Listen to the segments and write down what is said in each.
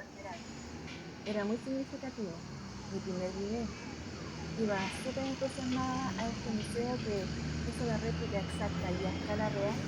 la Esmeralda. Era muy significativo, mi primer video. Iba súper entusiasmada a este museo que es una réplica exacta y a escala real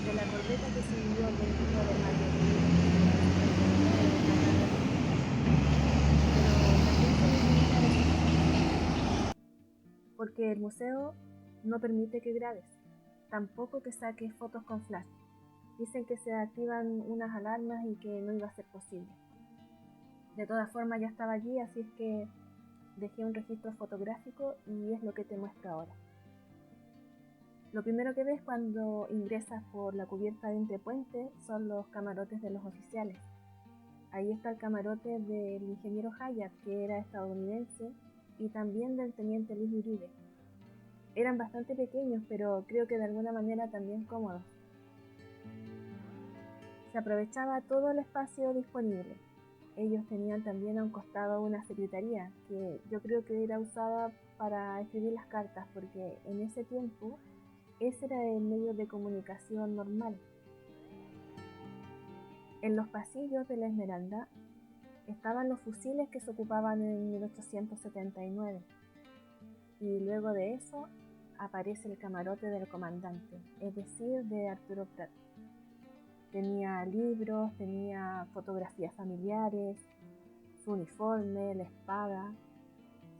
de la corbeta que se hundió el 21 de mayo de 1959 en la Gran Depresión. Pero también se me limita a eso, porque el museo no permite que grabes, tampoco que saques fotos con flash. Dicen que se activan unas alarmas y que no iba a ser posible. De todas formas ya estaba allí, así es que dejé un registro fotográfico y es lo que te muestro ahora. Lo primero que ves cuando ingresas por la cubierta de entrepuente son los camarotes de los oficiales. Ahí está el camarote del ingeniero Hayat, que era estadounidense, y también del teniente Luis Uribe. Eran bastante pequeños, pero creo que de alguna manera también cómodos. Se aprovechaba todo el espacio disponible. Ellos tenían también a un costado una secretaría, que yo creo que era usada para escribir las cartas, porque en ese tiempo ese era el medio de comunicación normal. En los pasillos de la Esmeralda estaban los fusiles que se ocupaban en 1879. Y luego de eso aparece el camarote del comandante, es decir, de Arturo Prat. Tenía libros, tenía fotografías familiares, su uniforme, la espada.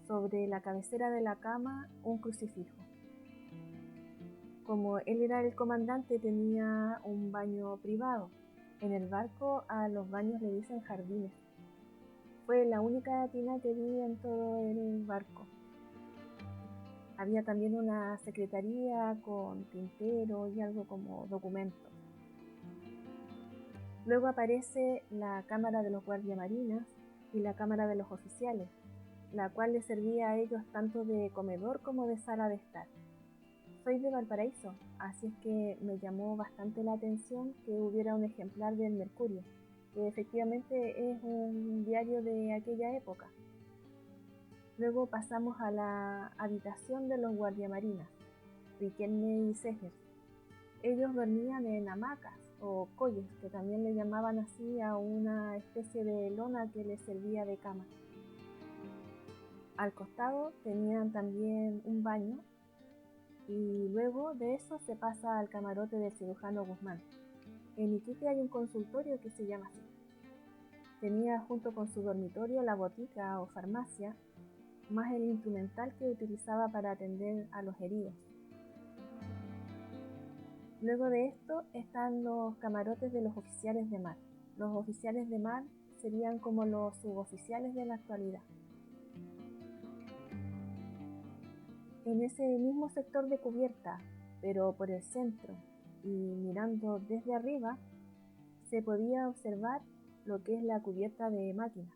Sobre la cabecera de la cama, un crucifijo. Como él era el comandante, tenía un baño privado. En el barco a los baños le dicen jardines. Fue la única tina que vi en todo el barco. Había también una secretaría con tintero y algo como documentos. Luego aparece la cámara de los guardiamarinas y la cámara de los oficiales, la cual les servía a ellos tanto de comedor como de sala de estar. Soy de Valparaíso, así es que me llamó bastante la atención que hubiera un ejemplar del Mercurio, que efectivamente es un diario de aquella época. Luego pasamos a la habitación de los guardiamarinas, Riquelme y Segers. Ellos dormían en hamacas o colles, que también le llamaban así a una especie de lona que les servía de cama. Al costado tenían también un baño y luego de eso se pasa al camarote del cirujano Guzmán. En Iquique hay un consultorio que se llama así. Tenía junto con su dormitorio la botica o farmacia, más el instrumental que utilizaba para atender a los heridos. Luego de esto están los camarotes de los oficiales de mar. Los oficiales de mar serían como los suboficiales de la actualidad. En ese mismo sector de cubierta, pero por el centro y mirando desde arriba, se podía observar lo que es la cubierta de máquinas.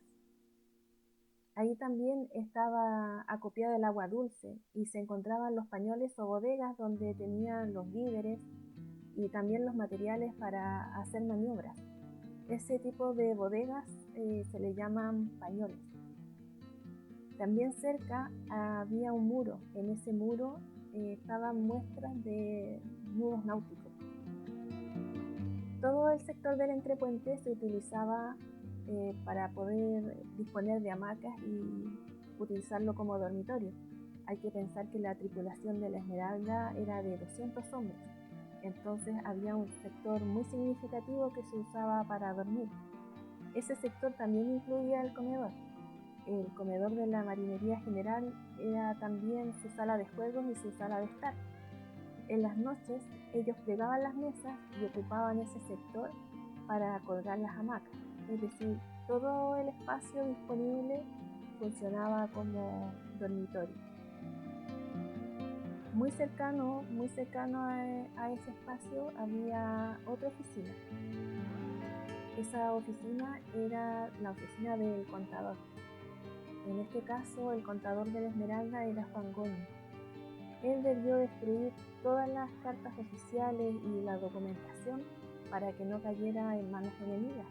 Ahí también estaba acopiada el agua dulce y se encontraban los pañoles o bodegas donde tenían los víveres y también los materiales para hacer maniobras. Ese tipo de bodegas se le llaman pañoles. También cerca había un muro. En ese muro estaban muestras de nudos náuticos. Todo el sector del entrepuente se utilizaba para poder disponer de hamacas y utilizarlo como dormitorio. Hay que pensar que la tripulación de la Esmeralda era de 200 hombres, entonces había un sector muy significativo que se usaba para dormir. Ese sector también incluía el comedor. El comedor de la Marinería General era también su sala de juegos y su sala de estar. En las noches ellos plegaban las mesas y ocupaban ese sector para colgar las hamacas, es decir, todo el espacio disponible funcionaba como dormitorio. Muy cercano a ese espacio había otra oficina. Esa oficina era la oficina del contador. En este caso, el contador de la Esmeralda era Juan Gómez. Él debió destruir todas las cartas oficiales y la documentación para que no cayera en manos enemigas.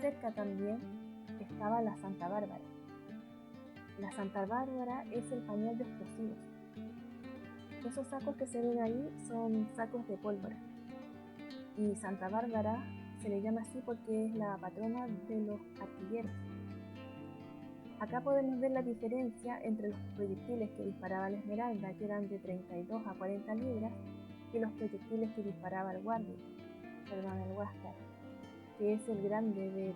Cerca también estaba la Santa Bárbara. La Santa Bárbara es el pañal de explosivos. Esos sacos que se ven ahí son sacos de pólvora. Y Santa Bárbara se le llama así porque es la patrona de los artilleros. Acá podemos ver la diferencia entre los proyectiles que disparaba la Esmeralda, que eran de 32 a 40 libras, y los proyectiles que disparaba el Huáscar, que es el grande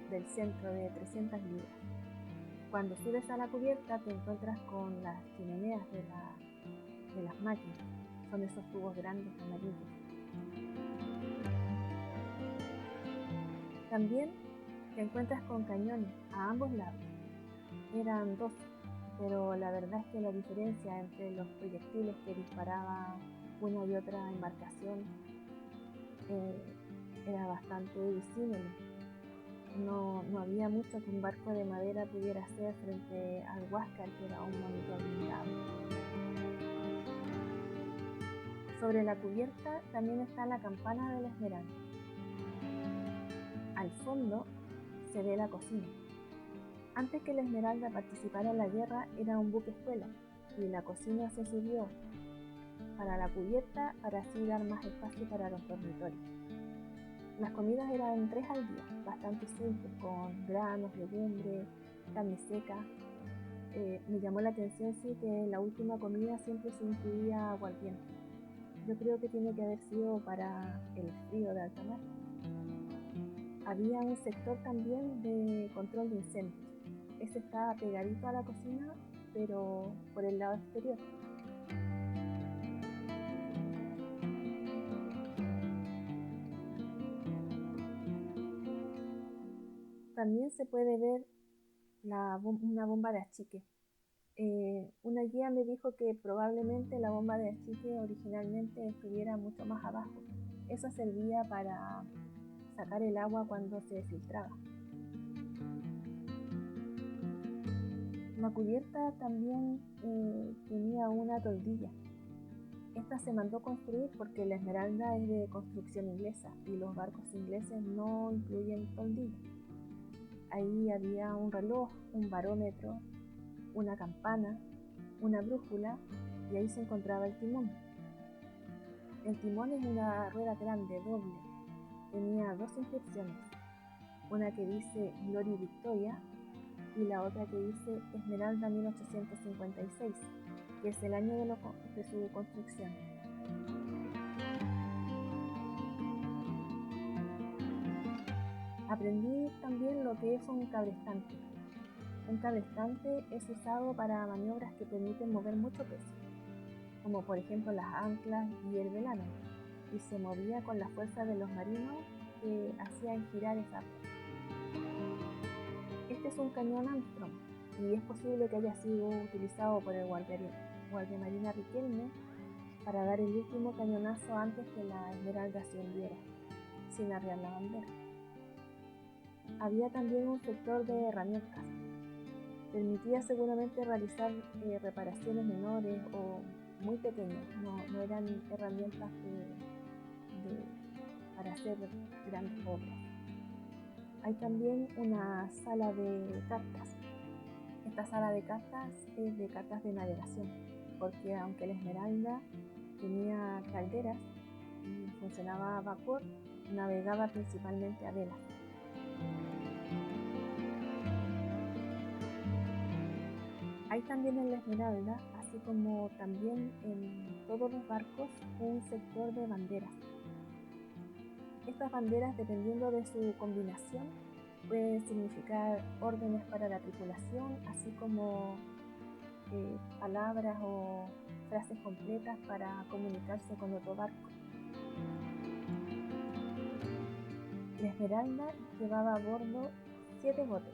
del centro de 300 libras. Cuando subes a la cubierta te encuentras con las chimeneas de las máquinas, son esos tubos grandes amarillos. También te encuentras con cañones a ambos lados. Eran dos, pero la verdad es que la diferencia entre los proyectiles que disparaba una y otra embarcación era bastante visible. No había mucho que un barco de madera pudiera hacer frente al Huáscar, que era un monitor blindado. Sobre la cubierta también está la campana de la Esmeralda. Al fondo se ve la cocina. Antes que la Esmeralda participara en la guerra era un buque escuela y la cocina se subió para la cubierta para así dar más espacio para los dormitorios. Las comidas eran 3 al día, bastante simples, con granos, legumbres, carne seca. Me llamó la atención sí que en la última comida siempre se incluía aguardiente. Yo creo que tiene que haber sido para el frío de alta mar. Había un sector también de control de incendios. Ese estaba pegadito a la cocina, pero por el lado exterior. También se puede ver una bomba de achique. Una guía me dijo que probablemente la bomba de achique originalmente estuviera mucho más abajo. Eso servía para sacar el agua cuando se filtraba. La cubierta también tenía una toldilla. Esta se mandó construir porque la Esmeralda es de construcción inglesa y los barcos ingleses no incluyen toldilla. Ahí había un reloj, un barómetro, una campana, una brújula y ahí se encontraba el timón. El timón es una rueda grande, doble. Tenía 2 inscripciones, una que dice Gloria y Victoria y la otra que dice Esmeralda 1856, que es el año de su construcción. Aprendí también lo que es un cabrestante. Un cabrestante es usado para maniobras que permiten mover mucho peso, como por ejemplo las anclas y el velano, y se movía con la fuerza de los marinos que hacían girar esa rueda. Este es un cañón Armstrong y es posible que haya sido utilizado por el guardiamarina Riquelme para dar el último cañonazo antes que la Esmeralda se hundiera, sin arriar la bandera. Había también un sector de herramientas. Permitía seguramente realizar reparaciones menores o muy pequeñas, no eran herramientas para hacer grandes obras. Hay también una sala de cartas. Esta sala de cartas es de cartas de navegación, porque aunque la Esmeralda tenía calderas y funcionaba a vapor, navegaba principalmente a vela. Hay también en la Esmeralda, así como también en todos los barcos, un sector de banderas. Estas banderas, dependiendo de su combinación, pueden significar órdenes para la tripulación, así como palabras o frases completas para comunicarse con otro barco. La Esmeralda llevaba a bordo 7 botes.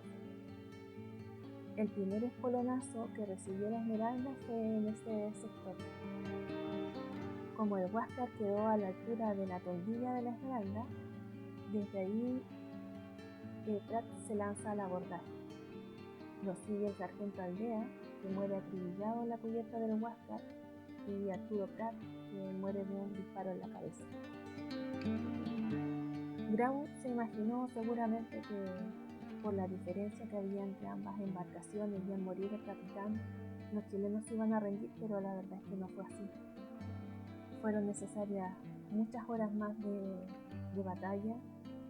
El primer espolonazo que recibió la Esmeralda fue en ese sector. Como el Huáscar quedó a la altura de la toldilla de la Esmeralda, desde ahí Pratt se lanza al abordaje. Lo sigue el sargento Aldea, que muere acribillado en la cubierta del Huáscar, y Arturo Pratt, que muere de un disparo en la cabeza. Grau se imaginó seguramente que por la diferencia que había entre ambas embarcaciones y al morir el capitán, los chilenos se iban a rendir, pero la verdad es que no fue así. Fueron necesarias muchas horas más de batalla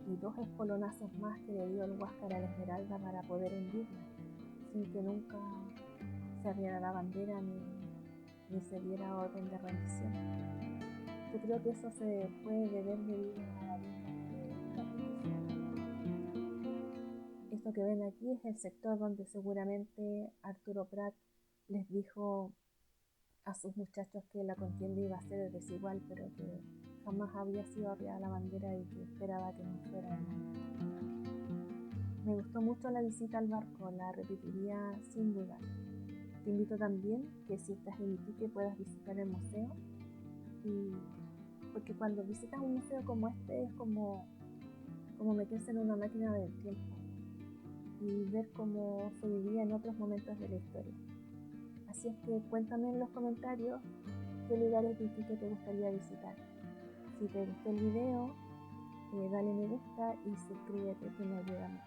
y 2 espolonazos más que le dio el Huáscar a la Esmeralda para poder hundirla, sin que nunca se arriara la bandera ni se diera orden de rendición. Yo creo que eso se puede deber debido a la línea que esto que ven aquí es el sector donde seguramente Arturo Prat les dijo a sus muchachos que la contienda iba a ser desigual, pero que jamás había sido arriada la bandera y que esperaba que no fuera el momento. Me gustó mucho la visita al barco, la repetiría sin duda. Te invito también que si estás en Iquique puedas visitar el museo, porque cuando visitas un museo como este es como meterse en una máquina del tiempo y ver cómo se vivía en otros momentos de la historia. Así es que cuéntame en los comentarios qué lugares de Iquique te gustaría visitar. Si te gustó el video, dale me gusta y suscríbete, que me ayuda mucho.